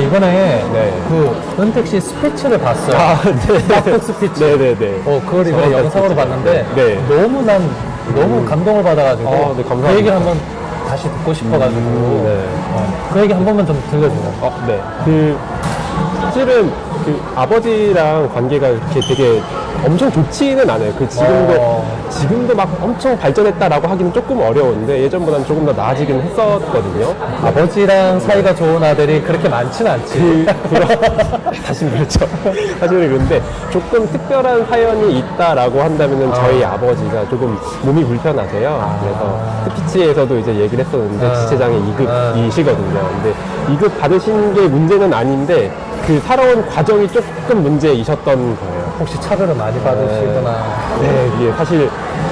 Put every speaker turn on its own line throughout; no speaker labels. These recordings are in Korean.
이번에
네.
그 은택 씨 스피치를 봤어요.
아, 네.
납득 스피치.
네네네.
그걸 이번에 영상으로 봤는데
네.
너무 감동을 받아가지고
네, 감사합니다.
그 얘기를 한번 다시 듣고 싶어가지고
네.
그 얘기 한 번만 좀 들려주세요.
네. 사실은 아버지랑 관계가 이렇게 되게 엄청 좋지는 않아요. 지금도 막 엄청 발전했다라고 하기는 조금 어려운데 예전보다는 조금 더 나아지긴 했었거든요.
아버지랑 사이가 좋은 아들이 그렇게 많지는 않지.
사실은 그렇죠. 사실은 그런데 조금 특별한 사연이 있다라고 한다면은 저희 아버지가 조금 몸이 불편하세요. 그래서 스피치에서도 이제 얘기를 했었는데 지체장애 2급이시거든요. 근데 2급 받으신 게 문제는 아닌데 그 살아온 과정이 조금 문제이셨던 거예요.
혹시 차별을 많이 받으시거나.
네, 이게 사실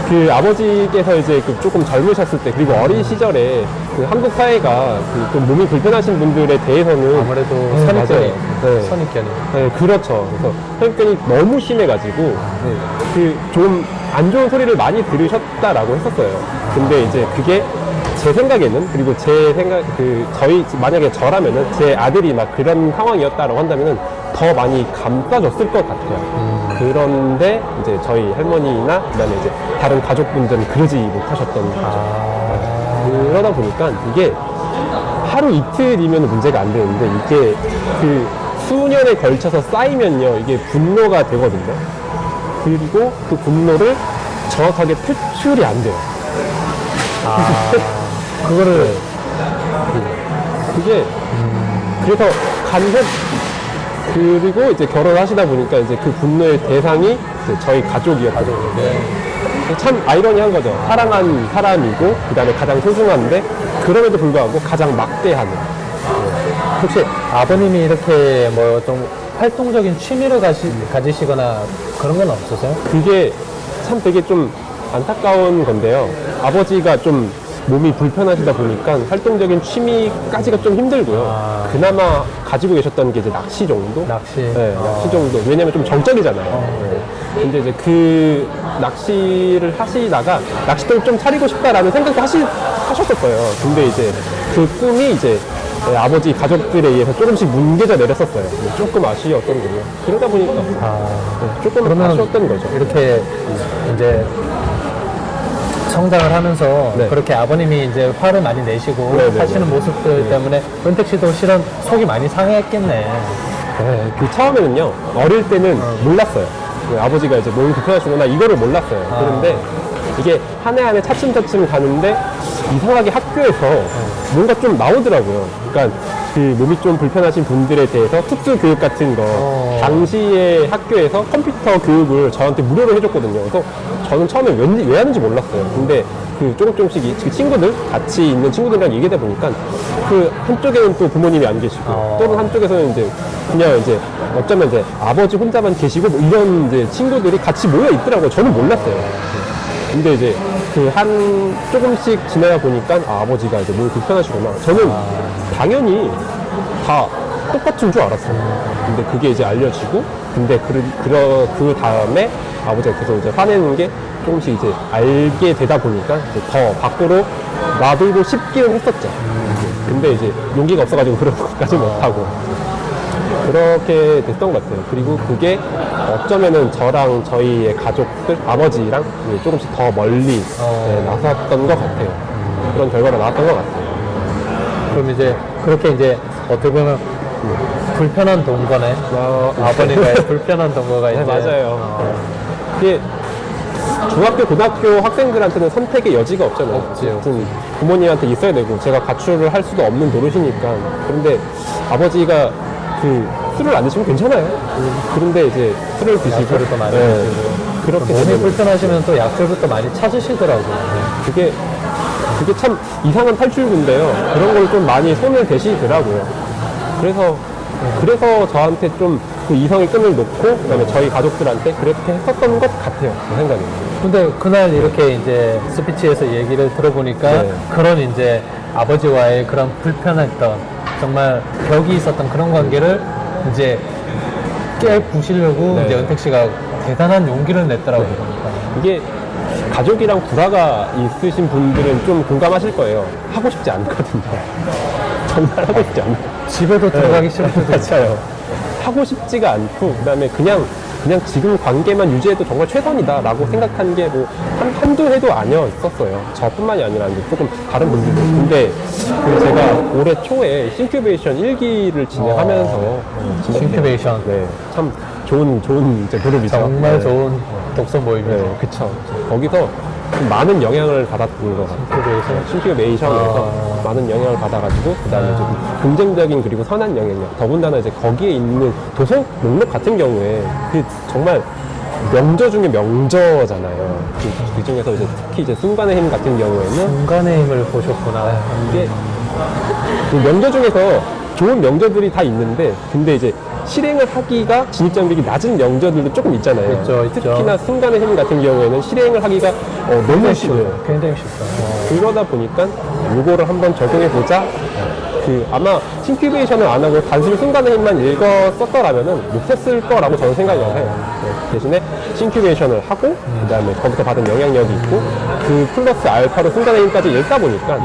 그 아버지께서 이제 조금 젊으셨을 때 그리고 어린 시절에 그 한국 사회가 좀 몸이 불편하신 분들에 대해서는
아무래도
맞아요.
선입견이.
네.
선입견이.
네, 그렇죠. 그래서 선입견이 너무 심해가지고 좀 안 좋은 소리를 많이 들으셨다라고 했었어요. 근데 이제 그게 제 생각에는 그리고 만약에 저라면은 제 아들이 막 그런 상황이었다라고 한다면은 더 많이 감싸줬을 것 같아요. 그런데 이제 저희 할머니나 그다음에 이제 다른 가족분들은 그러지 못하셨던 거죠. 그러다 보니까 이게 하루 이틀이면 문제가 안 되는데 이게 수년에 걸쳐서 쌓이면요 이게 분노가 되거든요. 그리고 그 분노를 정확하게 표출이 안 돼요.
그거를
그게 그래서 그리고 이제 결혼하시다 보니까 이제 그 분노의 대상이 이제 저희 가족이었거든요. 참 아이러니한 거죠. 사랑한 사람이고 그다음에 가장 소중한데 그럼에도 불구하고 가장 막대하는.
혹시 아버님이 이렇게 뭐 좀 활동적인 취미를 가지시거나 그런 건 없으세요?
그게 참 되게 좀 안타까운 건데요. 아버지가 좀 몸이 불편하시다 보니까 활동적인 취미까지가 좀 힘들고요. 그나마 가지고 계셨던 게 이제 낚시 정도?
낚시?
네, 낚시 정도. 왜냐면 좀 정적이잖아요. 네. 근데 이제 그 낚시를 하시다가 낚싯대를 좀 차리고 싶다라는 생각도 하셨었어요. 근데 이제 그 꿈이 이제 아버지 가족들에 의해서 조금씩 뭉개져 내렸었어요. 조금 아쉬웠던 거고요. 그러다 보니까 조금 아쉬웠던 거죠.
이렇게 이제 성장을 하면서
네.
그렇게 아버님이 이제 화를 많이 내시고
네네네.
하시는 모습들 때문에 은택 씨도 실은 속이 많이 상했겠네.
네, 처음에는요, 어릴 때는 몰랐어요. 아버지가 이제 몸이 불편하시구나, 이거를 몰랐어요. 그런데 이게 한 해 한 해 차츰차츰 가는데 이상하게 학교에서 뭔가 좀 나오더라고요. 그러니까 그 몸이 좀 불편하신 분들에 대해서 특수 교육 같은 거 당시에 학교에서 컴퓨터 교육을 저한테 무료로 해줬거든요. 그래서 저는 처음에 왜 하는지 몰랐어요. 근데 조금씩 그 친구들, 같이 있는 친구들이랑 얘기하다 보니까 그 한쪽에는 또 부모님이 안 계시고 또는 한쪽에서는 이제 그냥 이제 어쩌면 이제 아버지 혼자만 계시고 뭐 이런 이제 친구들이 같이 모여 있더라고요. 저는 몰랐어요. 근데 이제 조금씩 지나다 보니까 아버지가 이제 몸이 불편하시구나. 저는 당연히 다 똑같은 줄 알았어요. 근데 그게 이제 알려지고, 근데 그 다음에 아버지가 계속 이제 화내는 게 조금씩 이제 알게 되다 보니까 이제 더 밖으로 놔두고 싶기는 했었죠. 근데 이제 용기가 없어가지고 그런 것까지 못하고. 그렇게 됐던 것 같아요. 그리고 그게 어쩌면은 저랑 저희의 가족들, 아버지랑 조금씩 더 멀리 나섰던 것 같아요. 그런 결과가 나왔던 것 같아요.
그럼 이제 그렇게 이제 어떻게 보면 불편한 동거네. 아버님과의 불편한 동거가 이제.
네, 맞아요. 이게 중학교, 고등학교 학생들한테는 선택의 여지가 없잖아요. 어쨌든 부모님한테 있어야 되고 제가 가출을 할 수도 없는 노릇이니까. 그런데 아버지가 술을 안 드시면 괜찮아요. 그런데 이제 술을 드시고
약주를 또 많이 드시고
그렇게
몸이 불편하시면 또 약주를 또 많이 찾으시더라고요.
그게 참 이상한 탈출구인데요. 그런 걸 좀 많이 손을 대시더라고요. 그래서 저한테 좀 그 이성의 끈을 놓고 그다음에 저희 가족들한테 그렇게 했었던 것 같아요. 제 생각에는.
근데 그날 이렇게 이제 스피치에서 얘기를 들어보니까 그런 이제 아버지와의 그런 불편했던 정말 벽이 있었던 그런 관계를 이제 깨부시려고 이제 은택 씨가 대단한 용기를 냈더라고요.
이게 가족이랑 불화가 있으신 분들은 좀 공감하실 거예요. 하고 싶지 않거든요. 정말 하고 싶지 않아요.
집에도 들어가기 싫을 때도
맞아요. 하고 싶지가 않고, 그 다음에 그냥 지금 관계만 유지해도 정말 최선이다라고 생각한 게 뭐, 한두 해도 아니었었어요. 저뿐만이 아니라 이제 조금 다른 분들도. 근데 그 제가 올해 초에 싱큐베이션 1기를 진행하면서,
싱큐베이션.
네. 참 좋은 이제 그룹이죠.
정말
네.
좋은 독서 모임이죠.
네, 그쵸. 거기서 좀 많은 영향을 받았던 것 같아요. 싱큐베이션에서 많은 영향을 받아가지고, 그 다음에 좀 긍정적인 그리고 선한 영향력. 더군다나 이제 거기에 있는 도서 목록 같은 경우에 그 정말 명저 중에 명저잖아요. 그 중에서 이제 특히 이제 순간의 힘 같은 경우에는
순간의 힘을 보셨구나.
이게 그 명저 중에서 좋은 명저들이 다 있는데, 근데 이제 실행을 하기가 진입장벽이 낮은 명저들도 조금 있잖아요.
있죠.
특히나 순간의 힘 같은 경우에는 실행을 하기가 너무 쉬워요.
굉장히 쉽다.
그러다 보니까 이거를 한번 적용해보자. 아마 싱큐베이션을 안 하고 단순히 순간의 힘만 읽었었더라면은 못했을 거라고 저는 생각을 해요. 네, 대신에 싱큐베이션을 하고, 그 다음에 거기서 받은 영향력이 있고, 그 플러스 알파로 순간의 힘까지 읽다 보니까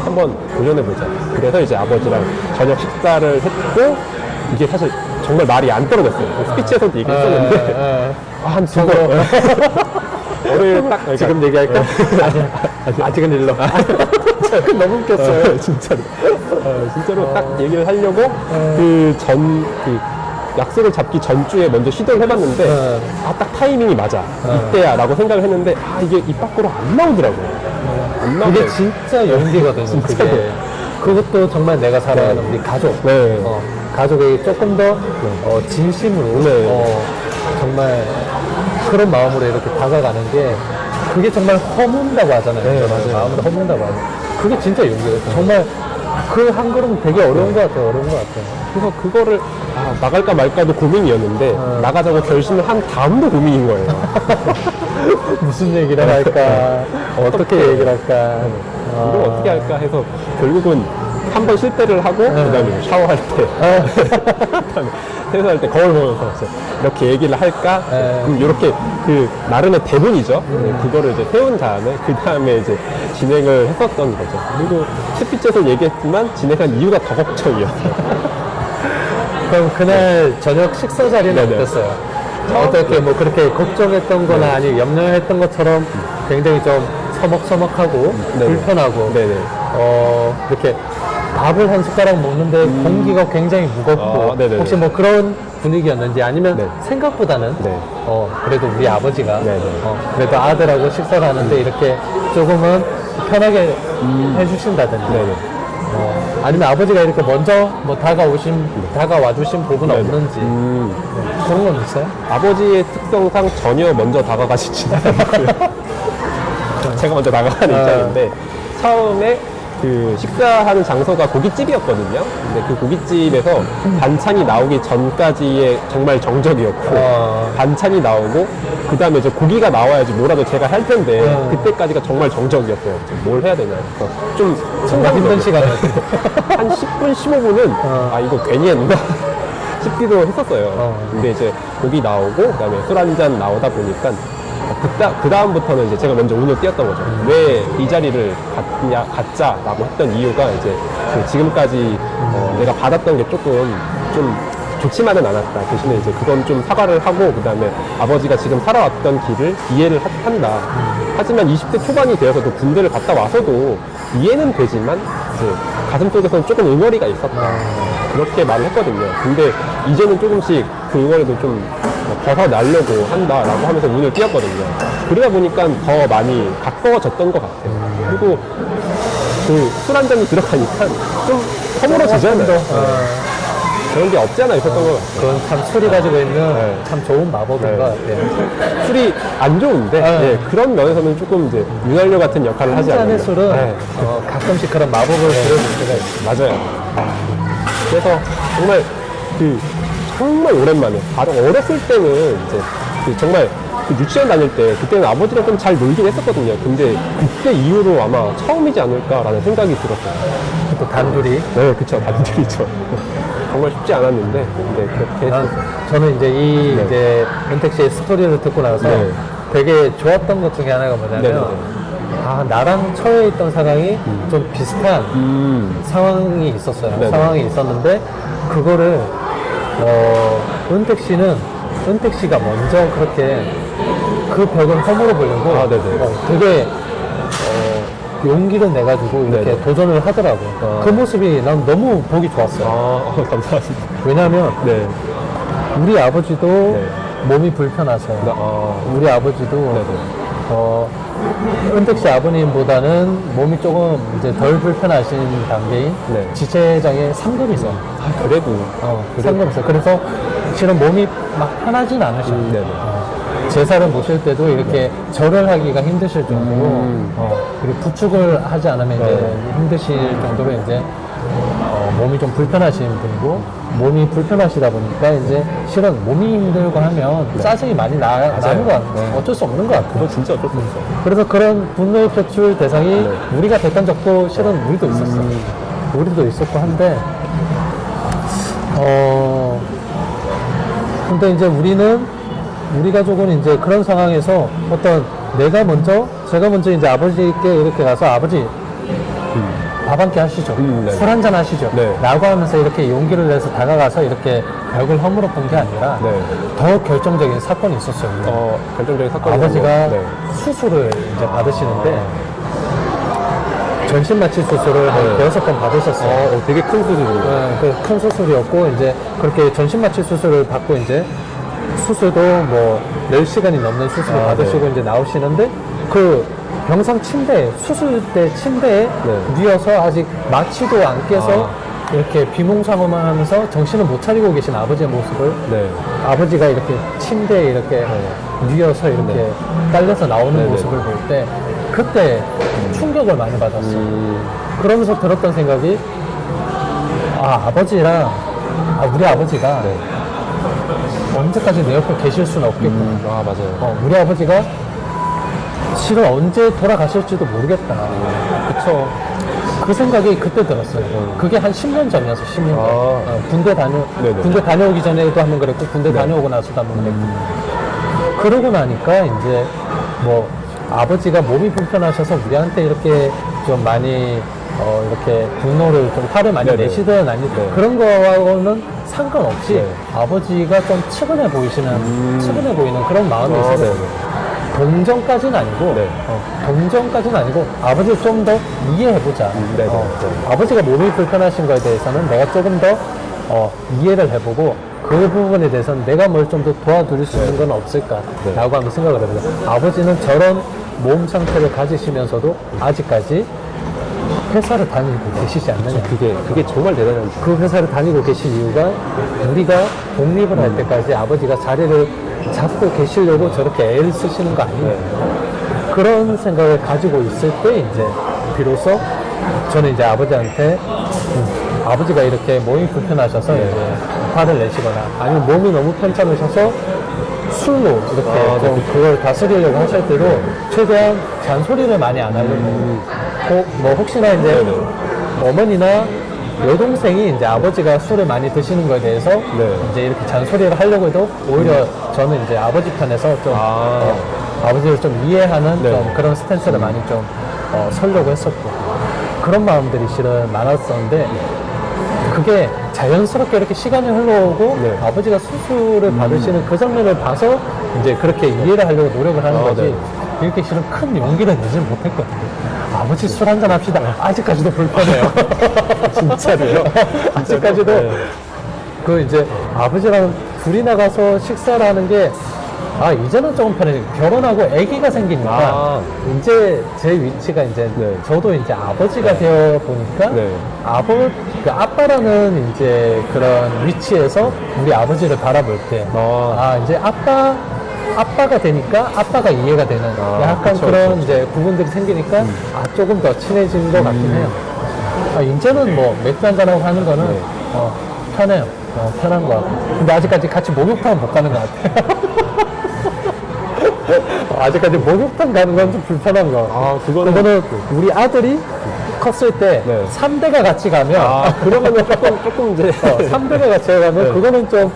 한번 도전해보자. 그래서 이제 아버지랑 저녁 식사를 했고, 이게 사실 정말 말이 안 떨어졌어요. 스피치에서도 얘기했었는데, 한 두 번. 월요일 딱,
지금 얘기할까? 아직은 일러. 너무 웃겼어요.
진짜로. 진짜로 딱 얘기를 하려고 그 약속을 잡기 전주에 먼저 시도를 해봤는데, 딱 타이밍이 맞아. 이때야 라고 생각을 했는데, 이게 입 밖으로 안 나오더라고요. 안 나오더라고요.
그게 진짜 용기거든요. 그게. 그것도 정말 내가 사랑하는 우리 가족.
네.
가족에게 조금 더 진심으로
네.
정말 그런 마음으로 이렇게 다가가는 게, 그게 정말 허문다고 하잖아요.
네, 맞아요.
마음으로 허문다고 하죠. 그게 진짜 용기예요. 정말 그 한 걸음 되게 어려운 것 같아요. 어려운 것 같아요.
그래서 그거를 나갈까 말까도 고민이었는데, 나가자고 결심을 한 다음도 고민인 거예요.
무슨 얘기를 할까? 어떻게 얘기를 할까?
이걸 어떻게 할까 해서 결국은 한 번 실패를 하고, 그 다음에 샤워할 때, 그다음에 세수할 때 거울 보면서 이렇게 얘기를 할까? 이렇게 그 나름의 대본이죠. 네, 그거를 이제 세운 다음에, 그 다음에 이제 진행을 했었던 거죠. 그리고 스피치에서 얘기했지만 진행한 이유가 더 걱정이었어요.
그럼 그날 저녁 식사 자리는
네네.
어땠어요? 어떻게 뭐 그렇게 걱정했던 거나 아니면 염려했던 것처럼 굉장히 좀 서먹서먹하고
네네.
불편하고
네네.
이렇게 밥을 한 숟가락 먹는데 공기가 굉장히 무겁고
네네네.
혹시 뭐 그런 분위기였는지, 아니면
네.
생각보다는
네.
그래도 우리 아버지가
네네.
그래도 아들하고 식사를 하는데 이렇게 조금은 편하게 해주신다든지,
네네.
아니면 아버지가 이렇게 먼저 뭐 다가와 주신 부분은
네네.
없는지 그런 건 있어요?
아버지의 특성상 전혀 먼저 다가가시지 않고요. 제가 먼저 나가는 입장인데, 처음에 그 식사하는 장소가 고깃집이었거든요. 근데 그 고깃집에서 반찬이 나오기 전까지의 정말 정적이었고, 반찬이 나오고, 그 다음에 이제 고기가 나와야지 뭐라도 제가 할 텐데, 그때까지가 정말 정적이었어요. 뭘 해야 되나. 그래서 좀
정말 힘든 시간이었어요.
한 10분, 15분은, 이거 괜히 했나? 싶기도 했었어요. 근데 이제 고기 나오고, 그 다음에 술 한잔 나오다 보니까, 그 다음부터는 이제 제가 먼저 운을 띄었던 거죠. 왜 이 자리를 갖자라고 했던 이유가 이제 지금까지 내가 받았던 게 조금 좀 좋지만은 않았다. 대신에 이제 그건 좀 사과를 하고, 그 다음에 아버지가 지금 살아왔던 길을 이해를 한다. 하지만 20대 초반이 되어서도 군대를 갔다 와서도 이해는 되지만 이제 가슴속에서는 조금 응어리가 있었다. 그렇게 말을 했거든요. 근데 이제는 조금씩 그 응어리도 좀 벗어나려고 한다라고 하면서 눈을 띄었거든요. 그러다 보니까 더 많이 가까워졌던 것 같아요. 그리고 그 술 한 잔이 들어가니까 좀 허물어지잖아요. 그런 게 없지 않아 있었던 것 같아요.
그건 참 술이 가지고 있는 참 좋은 마법인 것 같아요.
술이 안 좋은데, 그런 면에서는 조금 이제 윤활유 같은 역할을 하지
한
않나요?
잔의 술은 가끔씩 그런 마법을 부려줄 때가 있어요.
맞아요. 그래서 정말 오랜만에, 바로 어렸을 때는 이제 정말 유치원 다닐 때, 그때는 아버지랑 좀 잘 놀긴 했었거든요. 근데 그때 이후로 아마 처음이지 않을까라는 생각이 들었어요.
또 단둘이.
네, 그쵸. 단둘이죠. 정말 쉽지 않았는데, 근데 그렇게
저는 이제 이제 은택 씨의 스토리를 듣고 나서
네.
되게 좋았던 것 중에 하나가 뭐냐면,
네네네.
나랑 처해 있던 상황이 좀 비슷한 상황이 있었어요.
네네.
상황이 있었는데, 그거를, 은택 씨가 먼저 그렇게 그 벽을 허물어 보려고
아, 네네.
되게, 용기를 내가지고 이렇게
네네.
도전을 하더라고요. 그 모습이 난 너무 보기 좋았어요.
감사합니다.
왜냐하면
네.
우리 아버지도
네.
몸이 불편하세요. 우리 아버지도
네네.
은택 씨 아버님보다는 몸이 조금 이제 덜 불편하신 단계인
네.
지체장애 3급이세요.
그래도.
3급이세요. 그래서 실은 몸이 막 편하진 않으셔요.
네네.
제사를 모실 때도 이렇게 절을 하기가 힘드실 정도로 그리고 부축을 하지 않으면 이제
네.
힘드실 정도로 이제 몸이 좀 불편하신 분이고, 몸이 불편하시다 보니까 이제 실은 몸이 힘들고 하면 짜증이 많이 나는 것 같아요.
네.
어쩔 수 없는 것 같아요.
그거 진짜 어쩔 수 없어.
그래서 그런 분노 표출 대상이 우리가 됐던 적도 실은 우리도 있었어요. 우리도 있었고 한데, 근데 이제 우리 가족은 이제 그런 상황에서 제가 먼저 이제 아버지께 이렇게 가서 아버지, 밥 한 끼 하시죠.
네.
술 한잔 하시죠.
네.
라고 하면서 이렇게 용기를 내서 다가가서 이렇게 벽을 허물어 본 게 아니라
네.
더 결정적인 사건이 있었어요. 우리는.
결정적인 사건이
아버지가
네.
수술을 이제 받으시는데 전신마취 수술을 한 6번 받으셨어요.
되게 큰 수술이에요.
큰 수술이었고 이제 그렇게 전신마취 수술을 받고 이제 수술도 뭐 10시간이 넘는 수술을 받으시고 이제 나오시는데 그 병상 수술대 침대에 누워서 아직 마취도 안 깨서 이렇게 비몽사몽만 하면서 정신을 못 차리고 계신 아버지의 모습을 아버지가 이렇게 침대에 이렇게 누워서 이렇게 딸려서 나오는 모습을 볼 때 그때 충격을 많이 받았어요. 그러면서 들었던 생각이 우리 아버지가 언제까지 내 옆에 계실 수는 없겠구나.
맞아요.
우리 아버지가 실은 언제 돌아가실지도 모르겠다.
그쵸.
그 생각이 그때 들었어요. 그게 한 10년 전이었어, 10년 전. 군대 다녀오기 전에도 한번 그랬고, 군대 다녀오고 나서도 한번 그랬고. 그러고 나니까 이제 뭐 아버지가 몸이 불편하셔서 우리한테 이렇게 좀 많이 이렇게 분노를 좀 화를 많이 내시든 아니든 그런 거하고는 상관없이 아버지가 좀 측은해 보이는 그런 마음이 있었어요. 동정까지는 아니고 아버지를 좀 더 이해해보자. 아버지가 몸이 불편하신 거에 대해서는 내가 조금 더 이해를 해보고 그 부분에 대해서는 내가 뭘 좀 더 도와드릴 수 있는 건 없을까라고 하면 생각을 해보자. 아버지는 저런 몸 상태를 가지시면서도 아직까지 회사를 다니고 계시지 않느냐.
그게 정말 대단한 거.
그 회사를 다니고 계신 이유가 우리가 독립을 할 때까지 아버지가 자리를 잡고 계시려고 저렇게 애를 쓰시는 거 아니냐. 그런 생각을 가지고 있을 때 이제 비로소 저는 이제 아버지한테 아버지가 이렇게 몸이 불편하셔서 이제 화를 내시거나 아니면 몸이 너무 편찮으셔서 술로 이렇게 좀 그걸 다스리려고 하실 때도 최대한 잔소리를 많이 안 하려고 뭐 혹시나 이제 어머니나 여동생이 이제 아버지가 술을 많이 드시는 거에 대해서 이제 이렇게 잔소리를 하려고 해도 오히려 저는 이제 아버지 편에서 좀 아버지를 좀 이해하는 좀 그런 스탠스를 많이 좀 서려고 했었고 그런 마음들이 실은 많았었는데 그게 자연스럽게 이렇게 시간이 흘러오고 아버지가 수술을 받으시는 그 장면을 봐서 이제 그렇게 이해를 하려고 노력을 하는 거지 이렇게 실은 큰 용기를 내지는 못했거든요. 아버지 술 한잔 합시다. 아직까지도 불편해요.
진짜로요?
아직까지도 그 이제 아버지랑 둘이 나가서 식사를 하는 게 이제는 조금 편해요. 결혼하고 아기가 생기니까 이제 제 위치가 이제 저도 이제 아버지가 되어 보니까 그 아빠라는 이제 그런 위치에서 우리 아버지를 바라볼 때 이제 아빠가 되니까 아빠가 이해가 되는 약간 그런 이제 부분들이 생기니까 조금 더 친해진 것 같긴 해요. 이제는 뭐 맥주 한잔하고 하는 거는 편해요. 편한 것 같고. 근데 아직까지 같이 목욕탕은 못 가는 것 같아요. 아직까지 목욕탕 가는 건 좀 불편한 거. 그거는 우리 아들이 컸을 때 3대가 같이 가면
그러면 조금 이제
3대가 같이 가면 그거는 좀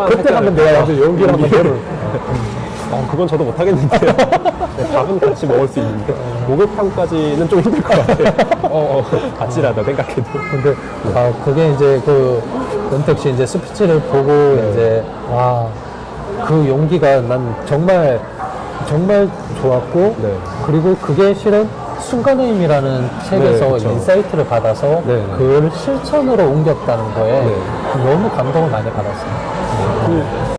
그때 한번 내가 아주 용기를 한번 내볼
그건 저도 못하겠는데요. 네, 밥은 같이 먹을 수 있는데 목욕탕까지는 좀 힘들 것 같아요. 같이라도 생각해도.
근데 그게 이제 그 은택 씨 이제 스피치를 보고 이제 그 용기가 난 정말 좋았고
네.
그리고 그게 실은 순간의 힘이라는 책에서
그쵸.
인사이트를 받아서
네.
그걸 실천으로 옮겼다는 거에
네.
너무 감동을 많이 받았어요.